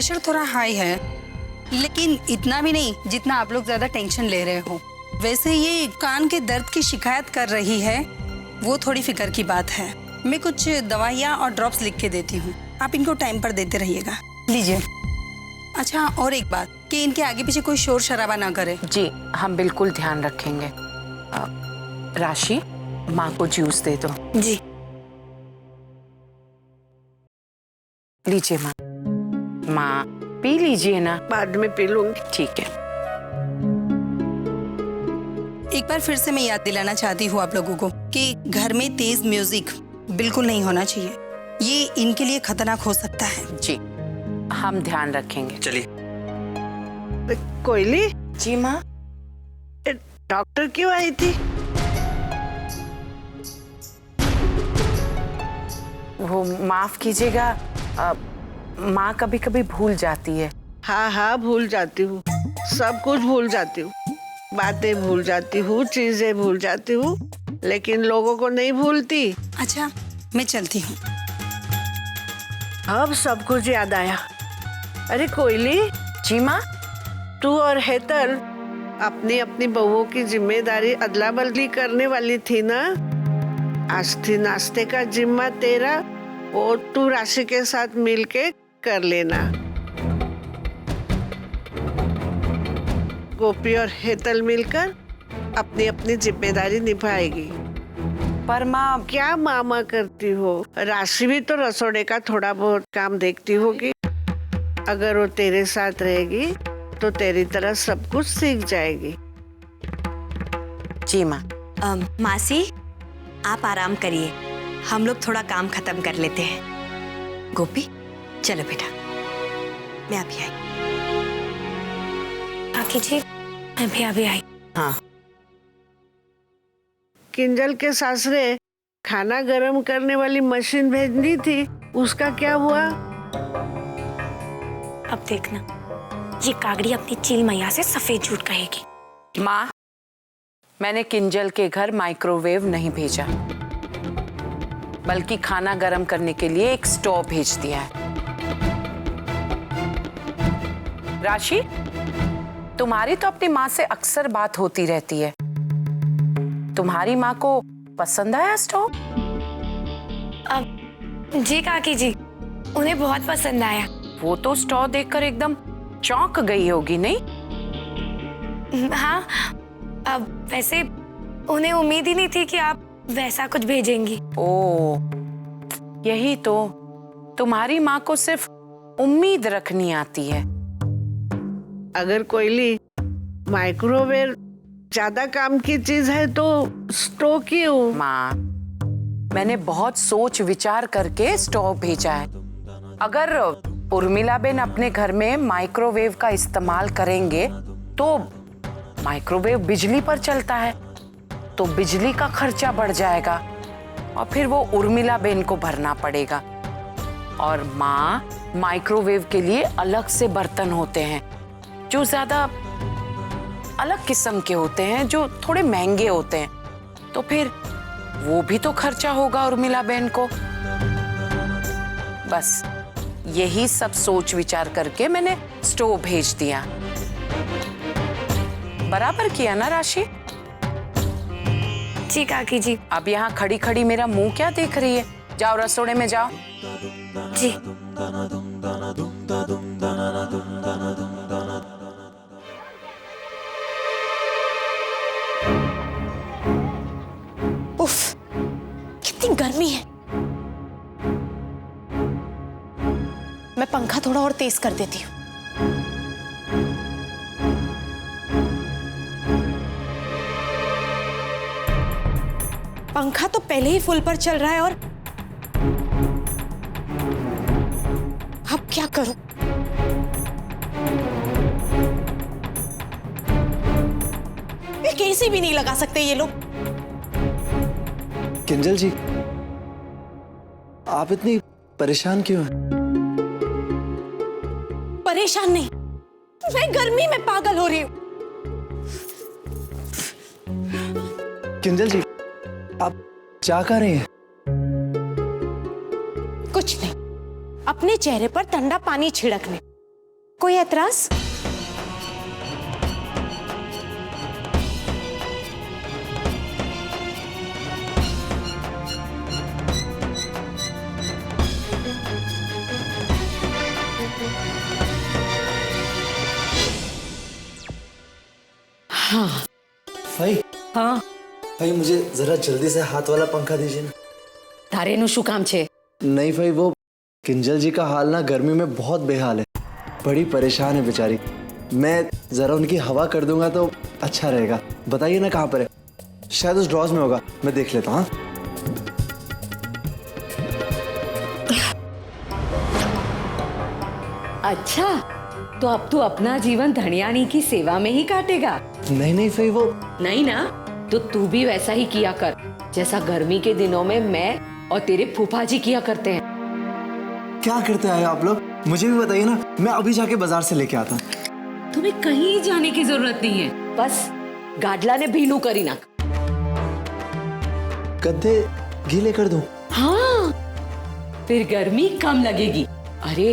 Pressure थोड़ा high है, लेकिन इतना भी नहीं जितना आप लोग ज्यादा टेंशन ले रहे हो। वैसे ये कान के दर्द की शिकायत कर रही है, वो थोड़ी फिक्र की बात है। मैं कुछ दवाइयाँ और ड्रॉप्स लिख के देती हूँ, आप इनको टाइम पर देते रहिएगा। लीजिए। अच्छा, और एक बात कि इनके आगे पीछे कोई शोर शराबा ना करे। जी, हम बिल्कुल ध्यान रखेंगे। राशि, माँ को जूस दे दो। जी। लीजिए माँ। माँ पी लीजिए ना। बाद में पी लूंगी। ठीक है। एक बार फिर से मैं याद दिलाना चाहती हूँ आप लोगों को कि घर में तेज म्यूजिक बिल्कुल नहीं होना चाहिए, ये इनके लिए खतरनाक हो सकता है। जी, हम ध्यान रखेंगे। चलिए। कोयली, जी माँ। डॉक्टर क्यों आई थी? वो माफ कीजिएगा, माँ कभी कभी भूल जाती है। हाँ हाँ, भूल जाती हूँ, सब कुछ भूल जाती हूँ, बातें भूल जाती हूँ, चीजें भूल जाती हूँ, लेकिन लोगों को नहीं भूलती। अच्छा, मैं चलती हूँ। अब सब कुछ याद आया। अरे कोयली। जी माँ। तू और हेतल अपनी अपनी बहुओं की जिम्मेदारी अदला बदली करने वाली थी ना? आज थी नाश्ते का जिम्मा तेरा, और तू राशि के साथ मिलके कर लेना। गोपी और हेतल मिलकर अपनी अपनी जिम्मेदारी निभाएगी। पर माँ। क्या मामा करती हो? राशि भी तो रसोड़े का थोड़ा बहुत काम देखती होगी। अगर वो तेरे साथ रहेगी तो तेरी तरह सब कुछ सीख जाएगी। जी माँ। मासी, आप आराम करिए, हम लोग थोड़ा काम खत्म कर लेते हैं। गोपी, चलो बेटा, मैं अभी आई। काकी जी, मैं भी अभी आई। हाँ। किंजल के सासरे खाना गरम करने वाली मशीन भेजनी थी, उसका क्या हुआ? अब देखना, ये कागड़ी अपनी चील मैया से सफेद झूठ कहेगी। माँ, मैंने किंजल के घर माइक्रोवेव नहीं भेजा, बल्कि खाना गर्म करने के लिए एक स्टोव भेज दिया है। राशि, तुम्हारी तो अपनी माँ से अक्सर बात होती रहती है। तुम्हारी माँ को पसंद आया स्टोव? जी काकी जी, उन्हें बहुत पसंद आया। वो तो स्टोव देखकर एकदम चौंक गई होगी, नहीं? हाँ, अब वैसे उन्हें उम्मीद ही नहीं थी कि आप वैसा कुछ भेजेंगी। ओ, यही तो, तुम्हारी माँ को सिर्फ उम्मीद रखनी आती है। अगर कोयली माइक्रोवेव ज्यादा काम की चीज है तो स्टोव क्यों? माँ, मैंने बहुत सोच विचार करके स्टोव भेजा है। अगर उर्मिला बेन अपने घर में माइक्रोवेव का इस्तेमाल करेंगे तो माइक्रोवेव बिजली पर चलता है, तो बिजली का खर्चा बढ़ जाएगा और फिर वो उर्मिला बेन को भरना पड़ेगा। और माँ, माइक्रोवेव के लिए अलग से बर्तन होते हैं जो ज्यादा अलग किस्म के होते हैं, जो थोड़े महंगे होते हैं, तो फिर वो भी तो खर्चा होगा उर्मिला बेन को। बस यही सब सोच विचार करके मैंने स्टोव भेज दिया। बराबर किया ना राशि? जी काकी जी। अब यहाँ खड़ी खड़ी मेरा मुंह क्या देख रही है? जाओ रसोड़े में जाओ। जी। उफ, कितनी गर्मी है। मैं पंखा थोड़ा और तेज कर देती हूँ। पंखा तो पहले ही फुल पर चल रहा है और अब क्या करूं? एक एसी भी नहीं लगा सकते ये लोग। किंजल जी, आप इतनी परेशान क्यों हैं? परेशान नहीं, मैं गर्मी में पागल हो रही हूँ। किंजल जी, आप जा कहाँ रही हैं? कुछ नहीं, अपने चेहरे पर ठंडा पानी छिड़कने। कोई एतराज? भाई हाँ भाई मुझे जरा जल्दी से हाथ वाला पंखा दीजिए ना। તારેનું શું કામ છે? नहीं भाई, वो किंजल जी का हाल ना गर्मी में बहुत बेहाल है, बड़ी परेशान है बेचारी। मैं जरा उनकी हवा कर दूंगा तो अच्छा रहेगा। बताइए ना कहाँ पर है? शायद उस ड्रॉज में होगा, मैं देख लेता हूँ। अच्छा, तो अब तू अपना जीवन धनियानी की सेवा में ही काटेगा? नहीं नहीं भाई, वो नहीं ना, तो तू भी वैसा ही किया कर जैसा गर्मी के दिनों में मैं और तेरे फूफा जी किया करते हैं। क्या करते आए आप लोग? मुझे भी बताइए ना, मैं अभी जाके बाजार से लेके आता हूँ। तुम्हें कहीं जाने की जरूरत नहीं है, बस गाडला ने भीनू करी ना। गद्दे गीले कर दूं? हाँ, फिर गर्मी कम लगेगी। अरे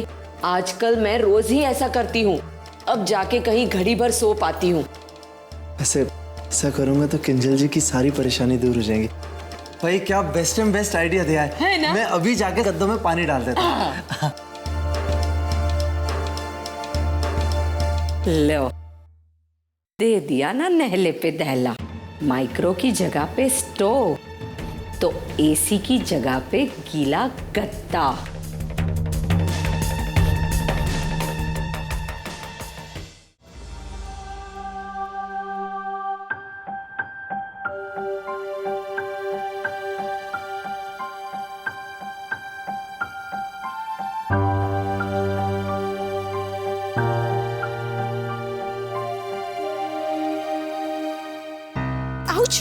आजकल मैं रोज ही ऐसा करती हूँ, अब जाके कहीं घड़ी भर सो पाती हूँ। ऐसे ऐसा करूंगा तो किंजल जी की सारी परेशानी दूर हो जाएंगी। भाई क्या बेस्ट एंड बेस्ट आइडिया दिया है ना? मैं अभी जाके गद्दों में पानी डाल देता हूँ। लो, दे दिया ना नहले पे दहला। माइक्रो की जगह पे स्टोव, तो एसी की जगह पे गीला गद्दा। आउच!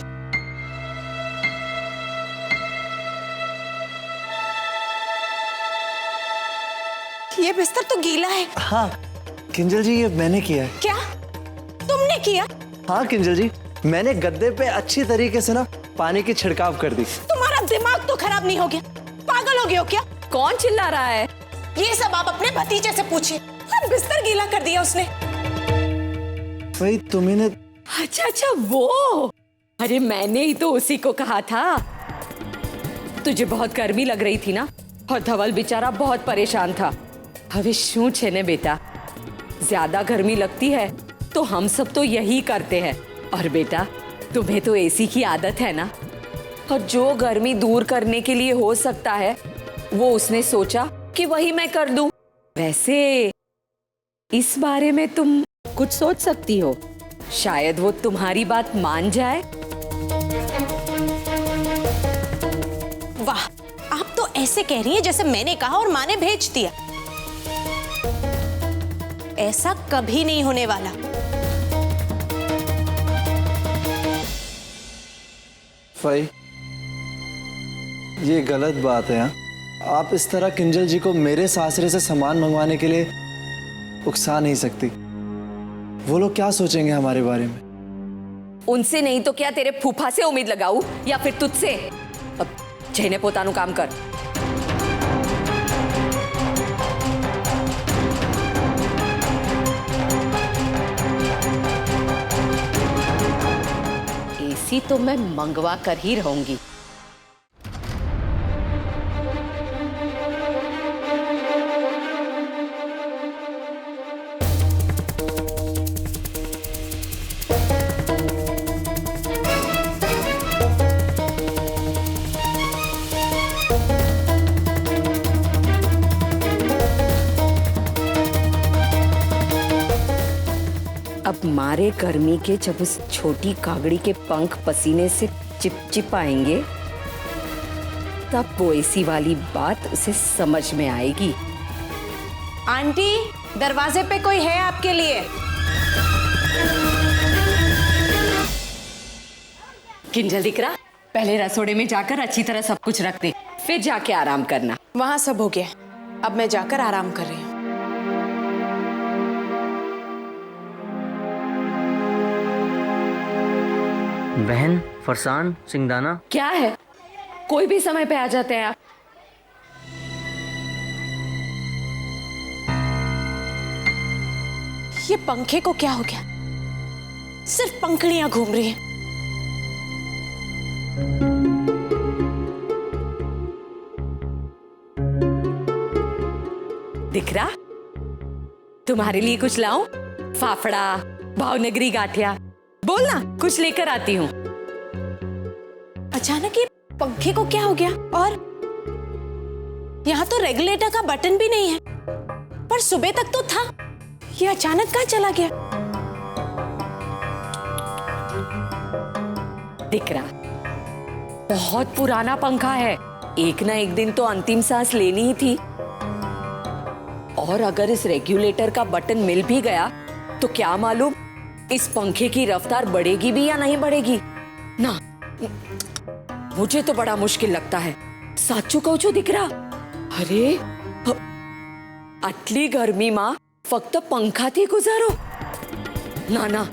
ये बिस्तर तो गीला है। हाँ किंजल जी, ये मैंने किया है। क्या तुमने किया? हाँ किंजल जी, मैंने गद्दे पे अच्छी तरीके से ना पानी की छिड़काव कर दी। तुम्हारा दिमाग तो खराब नहीं हो गया? पागल हो गए हो क्या? कौन चिल्ला रहा है? ये सब आप अपने भतीजे से पूछिए। और बिस्तर गीला कर दिया उसने। भाई तुम्हें ने अच्छा अच्छा, वो अरे मैंने ही तो उसी को कहा था। तुझे बहुत गर्मी लग रही थी ना, और धवल बेचारा बहुत परेशान था। હવે શું છે ને बेटा, ज्यादा गर्मी लगती है तो हम सब तो यही करते हैं। और बेटा तुम्हें तो एसी की आदत है ना, और जो गर्मी दूर करने के लिए हो सकता है वो उसने सोचा कि वही मैं कर दूं। वैसे इस बारे में तुम कुछ सोच सकती हो, शायद वो तुम्हारी बात मान जाए। वाह, आप तो ऐसे कह रही हैं जैसे मैंने कहा और माँ ने भेज दिया। ऐसा कभी नहीं होने वाला। भाई ये गलत बात है। हाँ? आप इस तरह किंजल जी को मेरे सासरे से सामान मंगवाने के लिए उकसा नहीं सकती। वो लोग क्या सोचेंगे हमारे बारे में? उनसे नहीं तो क्या तेरे फूफा से उम्मीद लगाऊं या फिर तुझसे? अब जैने पोतानु काम कर। एसी तो मैं मंगवा कर ही रहूंगी। अब मारे गर्मी के जब उस छोटी कागड़ी के पंख पसीने से चिपचिप आएंगे, तब वो एसी वाली बात उसे समझ में आएगी। आंटी, दरवाजे पे कोई है आपके लिए। किंजल दिकरा, पहले रसोड़े में जाकर अच्छी तरह सब कुछ रख दे, फिर जाके आराम करना। वहां सब हो गया, अब मैं जाकर आराम कर रही हूँ। बहन, फरसान, सिंगदाना। क्या है, कोई भी समय पे आ जाते हैं आप। ये पंखे को क्या हो गया? सिर्फ पंखुड़ियां घूम रही हैं। दिख रहा? तुम्हारे लिए कुछ लाऊं? फाफड़ा, भावनगरी गाठिया, बोलना कुछ लेकर आती हूँ। अचानक ये पंखे को क्या हो गया? और यहाँ तो रेगुलेटर का बटन भी नहीं है, पर सुबह तक तो था। ये अचानक कहाँ चला गया? दिख रहा, बहुत पुराना पंखा है। एक ना एक दिन तो अंतिम सांस लेनी ही थी। और अगर इस रेगुलेटर का बटन मिल भी गया तो क्या मालूम इस पंखे की रफ्तार बढ़ेगी भी या नहीं बढ़ेगी ना। मुझे तो बड़ा मुश्किल लगता है। साचू कहूं दिख रहा? अरे आटली गर्मी मां फक्त पंखाથી गुजारो? ना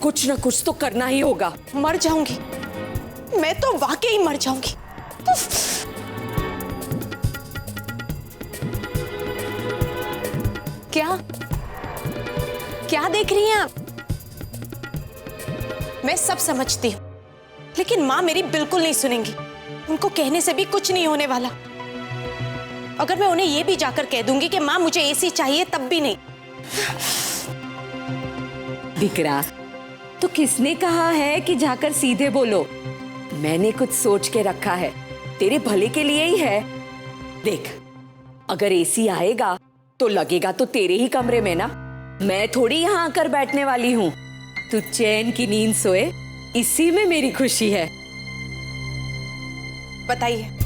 कुछ ना कुछ तो करना ही होगा। मर जाऊंगी मैं तो, वाकई मर जाऊंगी। क्या देख रही हैं आप? मैं सब समझती हूँ, लेकिन माँ मेरी बिल्कुल नहीं सुनेंगी। उनको कहने से भी कुछ नहीं होने वाला। अगर मैं उन्हें ये भी जाकर कह दूंगी कि माँ मुझे एसी चाहिए, तब भी नहीं। दिख रहा? तो किसने कहा है कि जाकर सीधे बोलो? मैंने कुछ सोच के रखा है, तेरे भले के लिए ही है। देख, अगर एसी आएगा तो लगेगा तो तेरे ही कमरे में ना। मैं थोड़ी यहाँ आकर बैठने वाली हूँ। तू चैन की नींद सोए, इसी में मेरी खुशी है। बताइए